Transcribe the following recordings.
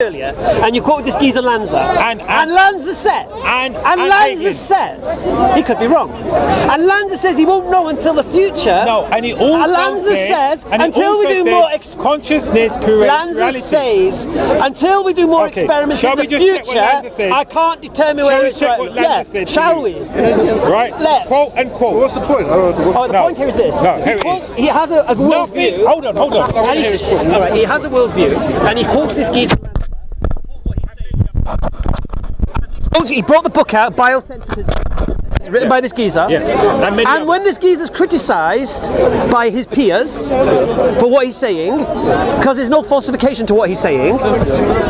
earlier, and you quoted this geezer Lanza, and Lanza says, Lanza says he could be wrong, and Lanza says he won't know until the future. No, and he also Lanza says until we do more consciousness creates Lanza reality. says until we do more experiments in the future, I can't determine whether it's right. Yeah, shall we? Right. Let's. Quote unquote. What's the point? The point here is this. No, here it is. He has a worldview. Hold on. All right, he has a worldview, and he quotes this geezer. He brought the book out, Biocentrism. It's written by this geezer. Yeah. And when this geezer's criticised by his peers for what he's saying, because there's no falsification to what he's saying,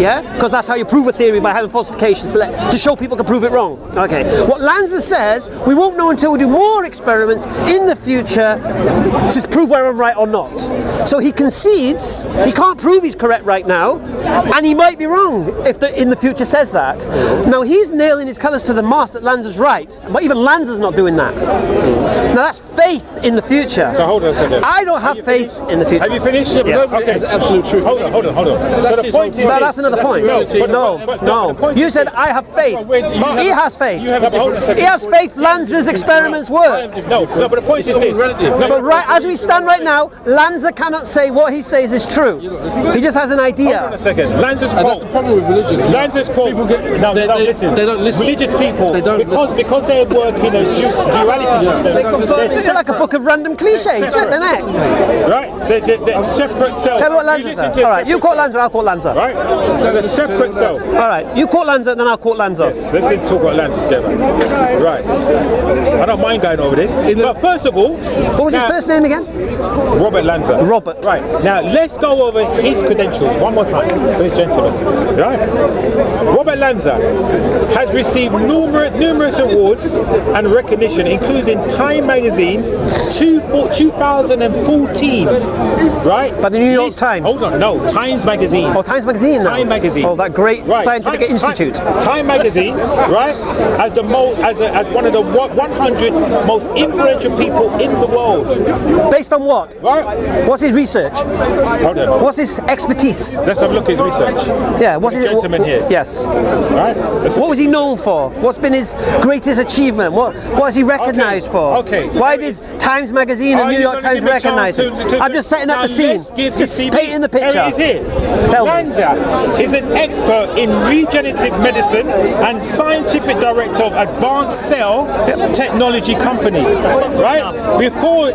yeah, because that's how you prove a theory, by having falsifications to show people can prove it wrong. Okay. What Lanza says, we won't know until we do more experiments in the future to prove whether I'm right or not. So he concedes he can't prove he's correct right now, and he might be wrong if in the future says that. Now he's nailing his colours to the mast that Lanza's right, but even Lanza's not doing that. Now that's faith in the future. So hold on a second. I don't have faith in the future. Have you finished? Yes. Okay. That's absolute truth. Hold on. So the point is, that's another point. No. You said I have faith. He has faith. He has faith Lanza's experiments work. No, but the point is this. But right as we stand right now, Lanza cannot say what he says is true. He just has an idea. Hold on a second. Lanza's quote. And that's the problem with religion. Lanza's quote. Listen. They don't listen. Religious people, They don't because they work in a duality system. It's like a book of random cliches, isn't it? Right? They're separate selves. Tell me what Lanza says. All right, you quote Lanza, I'll quote Lanza. Right? There's a separate self. All right, you quote Lanza, then I'll quote Lanza. Yes, let's talk about Lanza together. Right. I don't mind going over this. But first of all, what was his first name again? Robert Lanza. Robert. Right. Now let's go over his credentials one more time, ladies and gentlemen. Right? Robert Lanza has received numerous awards and recognition, including Time Magazine 2014. Right? By the New York Times. Hold on, no, Times Magazine. Oh, Times Magazine. Time Magazine. Oh, that great scientific institute. Time Magazine, right? As one of the 100 most influential people in the world. Based on what? Right? What's his research? Hold on. What's his expertise? Let's have a look at his research. Yeah. What's his gentleman here? Yes. Right? What was he known for? What's been his greatest achievement? What is he recognised for? Okay. Why did Times Magazine and New York Times recognise him? I'm just setting up the scene. Just painting the picture. Here he is here. Tell me. Lanza is an expert in regenerative medicine and scientific director of Advanced Cell Technology Company. Right? Before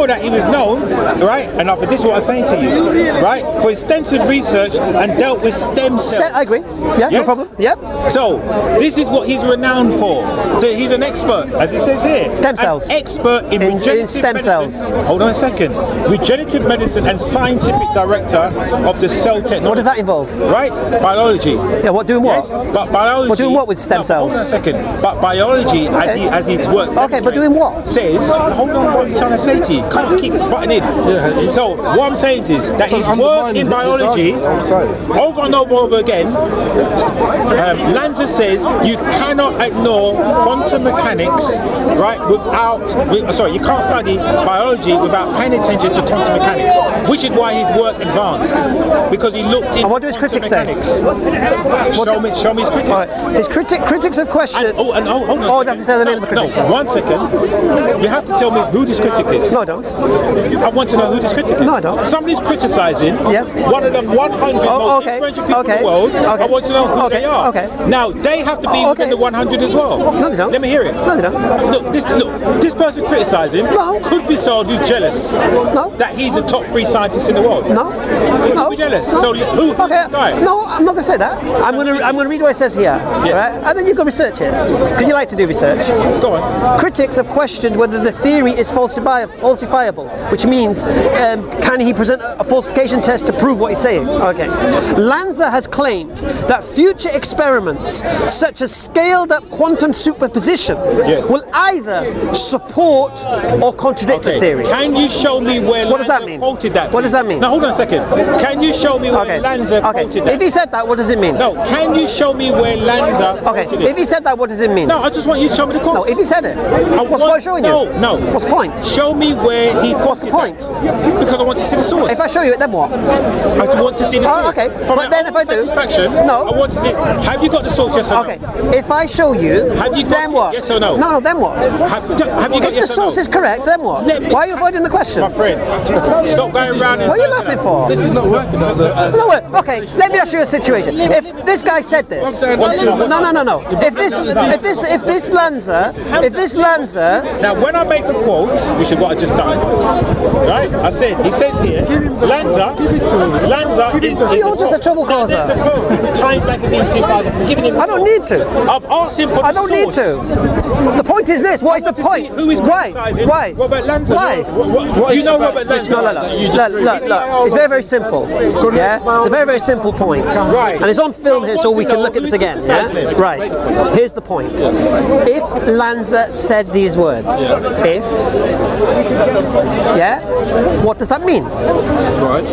that he was known, right? And after this is what I'm saying to you, right? For extensive research and dealt with stem cells. I agree. Yeah, no problem. Yep. So this is what he's renowned for. So he's an expert, as it says here. Stem cells. An expert in regenerative stem medicine. cells. Hold on a second. Regenerative medicine and scientific director of the cell technology. What does that involve? Right? Biology. Yeah, what doing what? Yes, but biology. What doing what with stem cells? Hold on a second. But biology, as he's worked. Okay, but doing what? Says, hold on, what I'm trying to say to you. Can't keep butting in. Yeah. So what I'm saying is that his work in biology, over and over again, Lanza says you cannot ignore quantum mechanics, right? You can't study biology without paying attention to quantum mechanics, which is why his work advanced, because he looked into. And what do his critics mechanics. say? Show me his critics. Right. His critics have questioned. Hold on. Oh, I have to tell the name of the critics. No, 1 second. You have to tell me who this critic is. No, I don't. I want to know who this critic is. No, I don't. Somebody's criticising one of the 100 most influential people in the world. I want to know who they are. Okay. Now, they have to be within the 100 as well. No, they don't. Let me hear it. No, they don't. Look, this person criticising could be someone who's jealous that he's a top 3 scientist in the world. No. He could be jealous. No. So who's this guy? No, I'm not going to say that. I'm going to read what it says here. Yes. Right? And then you go research it. Because you like to do research. Go on. Critics have questioned whether the theory is falsifiable, which means can he present a falsification test to prove what he's saying? Okay. Lanza has claimed that future experiments such as scaled up quantum superposition superposition will either support or contradict the theory. Can you show me where What does that Lanza mean? quoted that? What does that mean? Now hold on a second. Can you show me where Lanza quoted that? If he said that, what does it mean? No, can you show me where Lanza quoted it? If he said that, what does it mean? No, I just want you to show me the quote. No, if he said it. What's the point showing you? No. What's the point? Show me where he quoted What's the point? that. Because I want to see the source. If I show you it, then what? I want to see the source. Okay. From But then if I do, satisfaction, no. I want to see. Have you got the source? Yes or no? Okay. If I show you, Have you got then it? what? Yes or no? No, then what? Have you got If the yes or no? source is correct, then what? Why are you avoiding the question? My friend, stop going around and What are you laughing for? This is not working as a... No, wait, okay, let me ask you a situation. If this guy said this, no. If this Lanza, Now, when I make a quote, which is what I just done, right? I said, he says here, Lanza is... You're just a trouble causer. There's the post in the Time magazine, giving him. I don't need to. I've asked him for the I don't need source. to. The point is this. What is the point? Who is Why? criticising Why? Robert Lanza? Why? What you know Robert Lanza? No. Look. It's very, very simple. Yeah? It's a very, very simple point. Right. And it's on film here, so we can look at this again. Yeah? Right. Here's the point. If Lanza said these words, what does that mean? Right.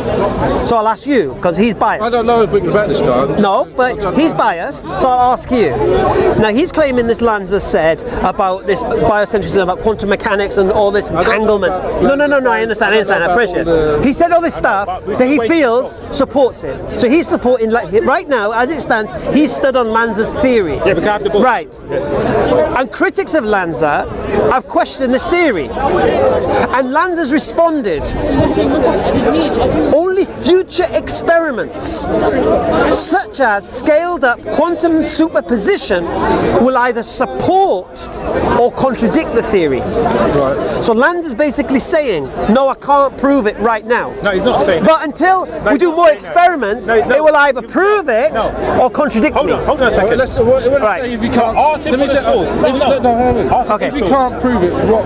So I'll ask you, because he's biased. I don't know anything about this guy. No, but he's biased, so I'll ask you. Now, he's claiming this Lanza said about this biocentrism, about quantum mechanics and all this entanglement. No, I understand, I appreciate it. He said all this stuff that he feels supports it. So he's supporting, like, right now, as it stands, he's stood on Lanza's theory. Yeah, because I have the book. Right. Yes. And critics of Lanza have questioned this theory. And Lanza's responded, only future experiments, such as scaled-up quantum superposition, will either support or contradict the theory. Right. So Lanza's basically saying, no, I can't prove it right now. No, he's not saying But until we do more experiments, it will either prove it or contradict me. Hold on a second. Let's say if you can't... Ask him for the source. Okay. If you can't prove it, what...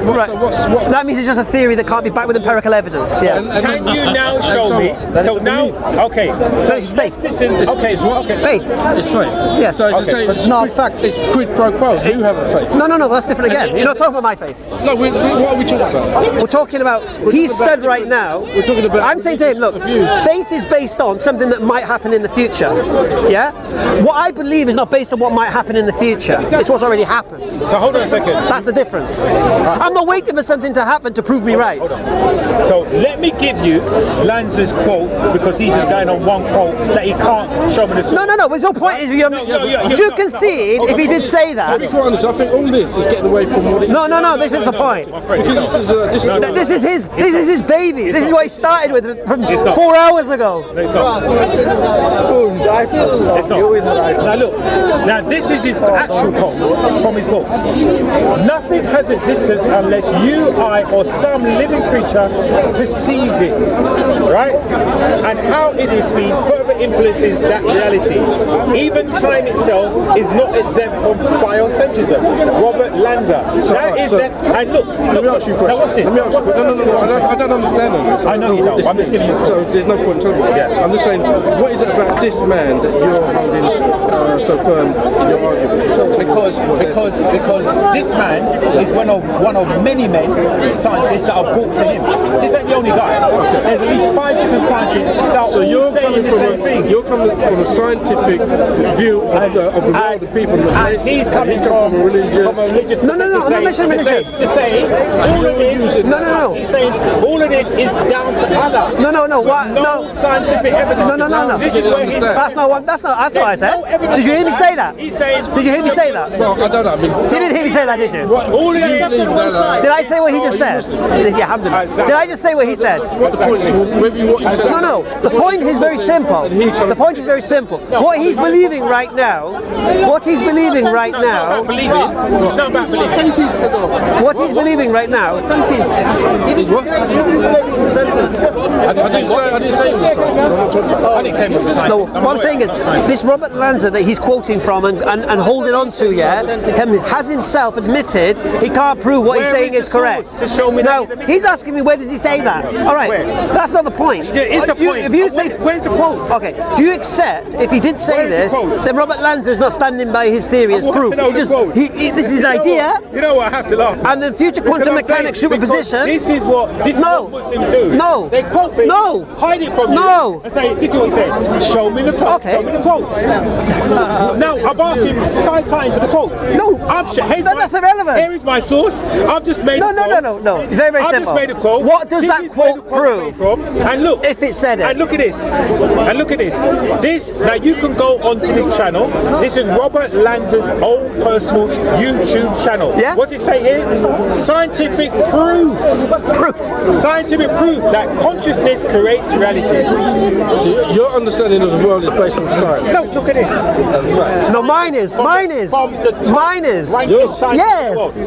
That means it's just a theory that can't be backed with empirical evidence. Yes. Can you now show me? So now, okay. So it's faith. Listen. Okay. Faith. It's faith. Yes. So it's the same. It's not fact. It's quid pro quo. You have a faith. No, that's different again. You're not talking about my faith. No, what are we talking about? We're talking about, he's stood right now. We're talking about... I'm saying to him, look, faith is based on something that might happen in the future. Yeah? What I believe is not based on what might happen in the future. It's what's already happened. So hold on a second. That's the difference. I'm not waiting for something to happen to prove me right. So let me give you Lanza's quote, because he's just going on one quote that he can't show me the source. No, but your point is, would you concede if he did say that? To be quite honest, I think all this is getting away from what it is. No, this is the point. Because This is his baby. This is what he started with from 4 hours ago. No, it's not. It's not. Now look, now this is his actual quote from his book. Nothing has existence unless you, I, or some living creature perceives it, right? And how it is speed further influences that reality. Even time itself is not exempt from biocentrism. Robert Lanza. And look, let me ask you a question. Now what's this? Let me ask you, no, I don't understand on this. I know you don't. I'm just giving you so there's no point telling me. Yeah. I'm just saying, what is it about this man that you're holding so firm in your argument? Because this man is one of many men, scientists that are brought to him. This ain't the only guy. There's at least 5 different scientists that are all saying the same thing. You're coming from a scientific view of the world, the people, and he's coming from a religious. No, I'm not mentioning religion. To say all of this. No. He's saying all of this is down to Allah. No. What? No scientific evidence. No. This is where he's. That's not what I said. Did you hear me say that? He's saying. Did you hear me say that? Well, I don't know. I mean, So you didn't hear me say that, did you? All of this. Did I say what he just said? Yeah, alhamdulillah. Did I just say what he said? what the point is, whether what you said. No. The point is very simple. The point is very simple. What he's believing right now. Not about believing. What he's believing right now. I didn't say it was a scientist. I'm not talking about. I didn't claim it was a scientist. No, what I'm saying is, this Robert Lanza that that he's quoting from and holding on to, has himself admitted he can't prove what he's saying is correct. To show me No, that he's asking me where does he say that? All right, that's not the point. It's the point. If you say, where's the quote? Okay, do you accept if he did say Where's the this, quote? then Robert Lanza is not standing by his theory as proof? This is his idea. You know what? I have to laugh. And then future quantum mechanics superposition. This is what Muslims do. No. They quote it, hide it from you, and say, this is what he said. Show me the quote. Okay. Show me the quote. Now, I've asked him 5 times for the quote. No. That's irrelevant. Here is my source. I've just made a quote. No. It's very, very simple. I've just made a quote. What does This that is where quote the quote came prove? from. And look. If it said it. And look at this. And look at this. Now, you can go onto this channel. This is Robert Lanza's own personal YouTube channel. Yeah? What does it say here? Scientific proof. Scientific proof that consciousness creates reality. So your understanding of the world is based on science. No, look at this. Facts. No, mine is. Mine is. Yes.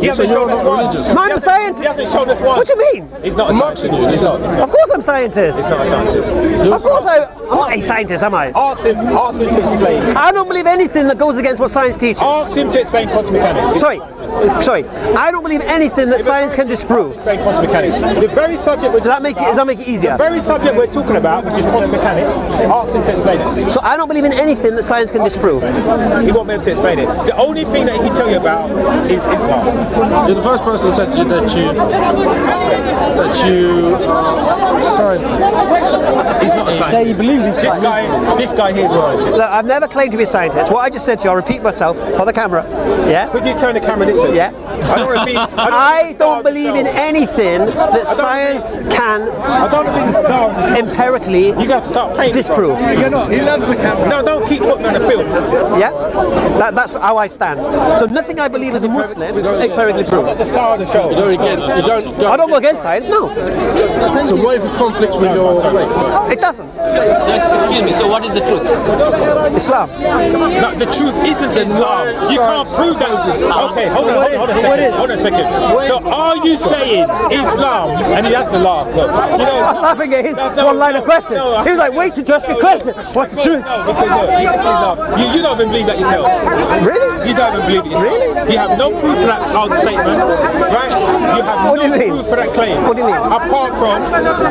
He hasn't shown us one. No, I'm a scientist. He hasn't shown us one. What do you mean? He's not a scientist. He's not. Of course I'm a scientist. He's not a scientist. Of course I'm not a scientist, am I? Ask him to explain. I don't believe anything that goes against what science teaches. Ask him to explain quantum mechanics. Sorry. I don't believe anything that science can disprove. Explain quantum mechanics. The very subject Does that make it easier? The very subject we're talking about, which is quantum mechanics, ask him to explain it. So I don't believe in anything that science can disprove. He won't be able to explain it. The only thing that he can tell you about is Islam. You're the first person that said that you are a scientist. He's not a scientist. Say he believes in science. This guy here is scientist. Look, I've never claimed to be a scientist. What I just said to you, I'll repeat myself for the camera. Yeah? Could you turn the camera this way? Yeah. I don't want to be. I don't believe in anything that science can I don't want to be the star. empirically You got to start paying. disprove. He loves the camera. No, don't keep putting on the film. Yeah? That's how I stand. So nothing I believe as a Muslim empirically proves. The star of the show. You don't I don't go against science, no. So what if it conflicts with your faith? It doesn't. Excuse me, so what is the truth? Islam. No, the truth isn't Islam. You can't prove that. Okay, hold on a second. So are you saying Islam? And he has to laugh. Look, you know, I'm laughing at his one-liner question. He was like waiting to ask a question. What's the truth? No, because look, you don't even believe that yourself. Really? You don't even believe it yourself. Really? You have no proof for that statement, right? You have What do you no mean? proof for that claim. What do you mean? Apart from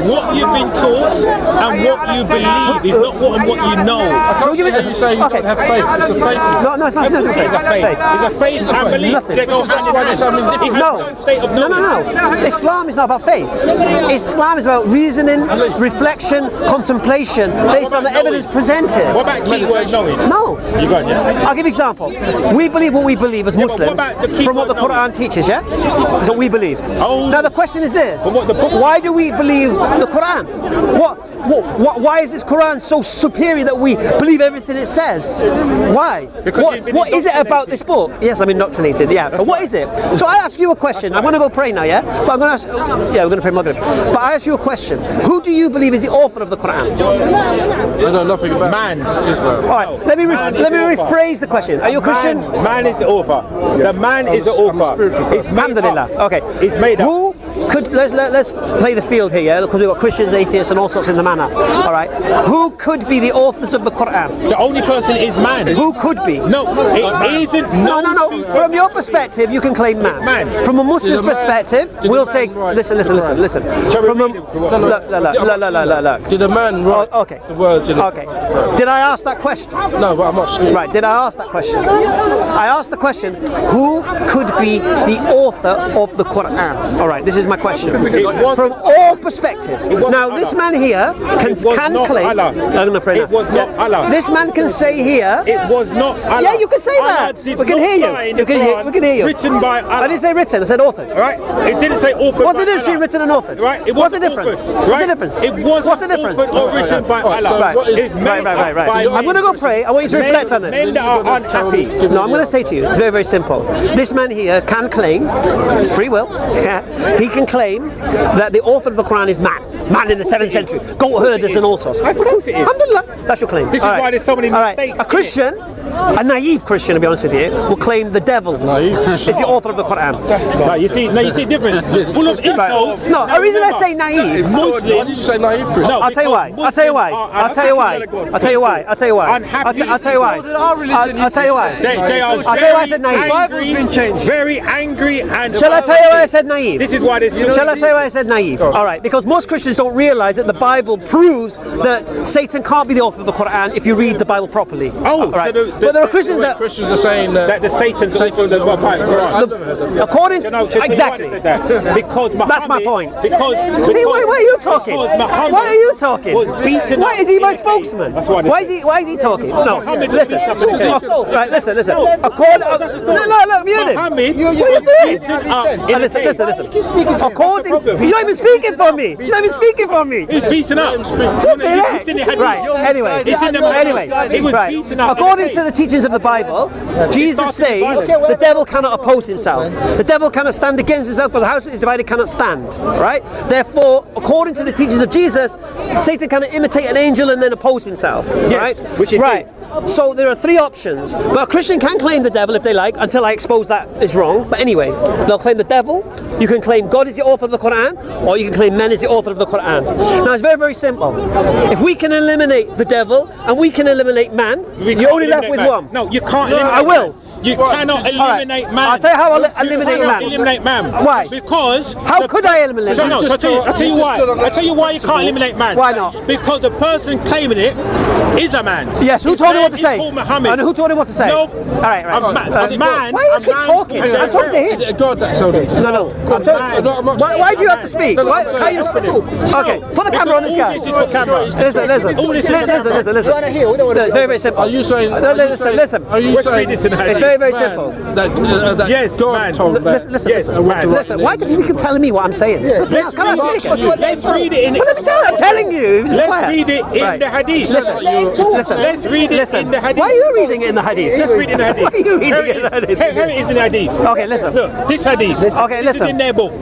what you've been taught and what you believe is not what you know. No, you You say you don't have faith. It's a faith. No, it's not. It's a faith. It's a faith and belief. Nothing. They go hand in hand. It has no state of knowledge. No. Islam is not about faith. Islam is about reasoning, reflection, contemplation based on the evidence presented. What about keyword knowing? No. You got it, yeah? I'll give you an example. We believe what we believe as but Muslims what about the keyword from what the Quran knowing? teaches, yeah? That's what we believe. Oh. Now the question is this. But what the book why do we believe the Quran? Why is this Quran so superior that we believe everything it says? Why? Because you've been what is it about indoctrinated. this book? Yes, I'm indoctrinated, yeah. But what is it? So I ask you a question. I'm going to go pray now, yeah? But I'm going to ask, we're going to pray Maghrib. But I ask you a question. Who do you believe is the author of the Quran? I know nothing about Man. Islam. All right, let me rephrase the question. Are you a Christian? Man is the author. The man is the author. It's made Alhamdulillah. up. Okay. It's made up. Who could let's play the field here, yeah? Because we've got Christians, atheists, and all sorts in the manner. All right. Who could be the authors of the Quran? The only person is man. Who could be? No, it isn't. No. From your perspective, you can claim man. man. From a Muslim's perspective, we'll say, listen. From a look. Did a man write Okay. the words in it? Okay. Did I ask that question? No, but I'm not sure. Right, did I ask that question? I asked the question, who could be the author of the Quran? All right, this is my question. From all perspectives. Now, this man here can not claim... Allah. I'm going to pray now. It was not Allah. This man can say here... It was not Allah. Yeah, you can say Allah that. did We can not hear you. sign We the can hear you. Written by Allah. I didn't say written, I said authored. Right? It didn't say authored What's the by difference between Allah. written and authored? Right? It What's the wasn't difference? authored. What's the Right? difference? It wasn't What's the difference? authored or written by Allah. so Right. what is- It's made up by I'm going to go pray. I want you to reflect on this. men that are unhappy. No, I'm going to say to you, it's very, very simple. This man here can claim, it's free will, he can claim that the author of the Quran is man. man in the 7th century, goat herders and all sorts. Of course it is. Alhamdulillah, that's your claim. This is why there's so many mistakes. A Christian, a naive Christian, to be honest with you, will claim the devil is the author of the Quran. No, you see different. Full of insults. No, the reason I say naive. Why did you say naive, Chris? No, I'll tell you why. I'll tell you why. I'll tell you why. I'll tell you why. I'll tell you why. I'll tell you why. I'll tell you why. They are I'll tell you why I said naive. very angry and. Shall I tell you why I said naive? This is why this. Shall I tell you why I said naive? All right, because most Christians don't realise that the Bible proves that Satan can't be the author of the Quran if you read the Bible properly. Oh, all right. so But there are Christians that Christians are saying that the Satan's author of the Quran. according exactly. Because Muhammad. That's my point. Because see, why are you talking? Why are you talking? Was beaten why up. is he my spokesman? That's why. Why is he talking? No, listen. Right, listen. According, look, mute him. Muhammad Listen. According, he's not even speaking for me. He's beaten up. Right. Anyway. He was beaten up. According to the teachings of the Bible, Jesus says the devil cannot oppose himself. The devil cannot stand against himself because a house that is divided cannot stand. Right. Therefore, according to the teachings of Jesus, Satan cannot imitate an angel and then oppose himself. Yes, right. which he right. So there are three options. But a Christian can claim the devil if they like, until I expose that is wrong. But anyway, they'll claim the devil. You can claim God is the author of the Quran, or you can claim man is the author of the Quran. Now it's very, very simple. If we can eliminate the devil and we can eliminate man, you're only left with one. No, you can't. I will. You cannot eliminate man. I'll tell you how I'll eliminate man. Eliminate man. Why? Because how could I eliminate man? No, I'll tell you why. I'll tell you why you can't eliminate man. Why not? Because the person claiming it is a man. Yes. Who told him what to say? Muhammad. And who told him what to say? No. All right. A man. Why do you keep talking? I'm talking to him. Is it a God that's told him? No. Why do you have to speak? Why can't you talk? Okay. Put the camera on this guy. This is for camera. Listen. It's very, very simple. Are you saying? Listen. Are you saying this in it's very, very simple. That yes, God man. told him that. Listen. Why do people keep telling me what I'm saying? Let's read it in. Well, let me tell you. I'm telling you. Let's read it in the hadith. Let's read it in the hadith. Why are you reading it in the hadith? Let's read it in the hadith. Why are you reading it in the hadith? Here it is in the hadith. Okay, listen. Look, this hadith. Okay, this listen. is in their book.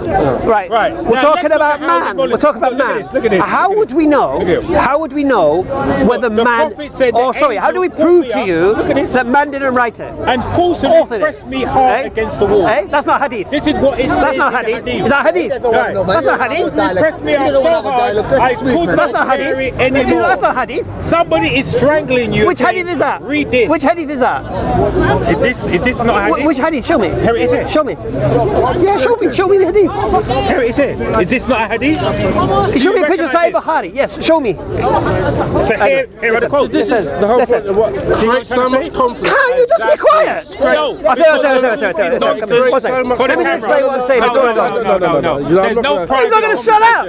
Right. Now, We're talking about man. We're talking about man. Look at this. How would we know? How would we know whether man? Oh, sorry. How do we prove to you that man didn't write it? And forcibly press me hard against the wall. That's not hadith. This is what it says. That's not hadith. Is that hadith? That's not hadith. Press me out so hard. I could That's not not bear it hadith. anymore. That's not hadith. Somebody is strangling you. Which hadith is that? Read this. Which hadith is that? Is this not hadith? Which hadith? Show me. Here it is. Here. Show me. Yeah, show me the hadith. Here it is. Here. Is this not a hadith? Show me a picture of Sahih Bukhari. Yes, show me. So here are the quotes. Listen. creates so much conflict. Can't you just be quiet? No. I'll tell you. Let me explain what I'm saying. No. There's no point. He's not going to shut up.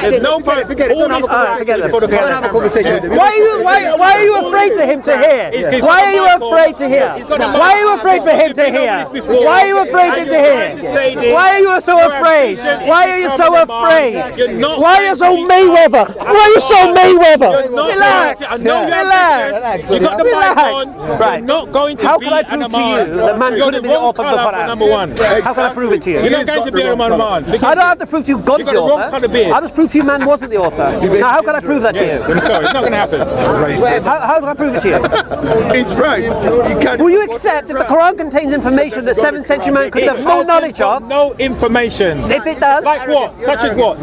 There's no point. Forget it. Don't have a conversation. Why are you afraid to him to hear? Why are you afraid to hear? Why are you afraid for him to hear? Why are you afraid to hear? Why are you so afraid? Why are you so afraid? Why are you so Mayweather? Why are you so Mayweather? Relax. You got the mic on. Right. You're not going to How be can I prove to you that man couldn't be the author of the Quran? Number one. How can I prove it to you? You're not going to be a man. I don't have to prove to you God's the author. I'll just prove to you man wasn't the author. Now how can I prove that to you? I'm sorry, it's not going to happen. How do I prove it to you? It's right. Will you accept if the Quran contains information that 7th century man could have no knowledge of? No information. If it does? Like what? Such as what?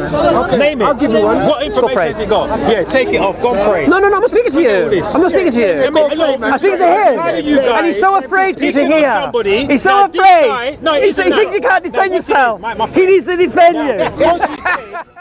Name it. I'll give you one. What information has it got? Yeah, take it off. Go and pray. No, I'm not speaking to you. I'm not speaking to you. I'm speaking to him. And he's so afraid for you to hear. He's so afraid. He thinks you can't defend yourself. He needs to defend you.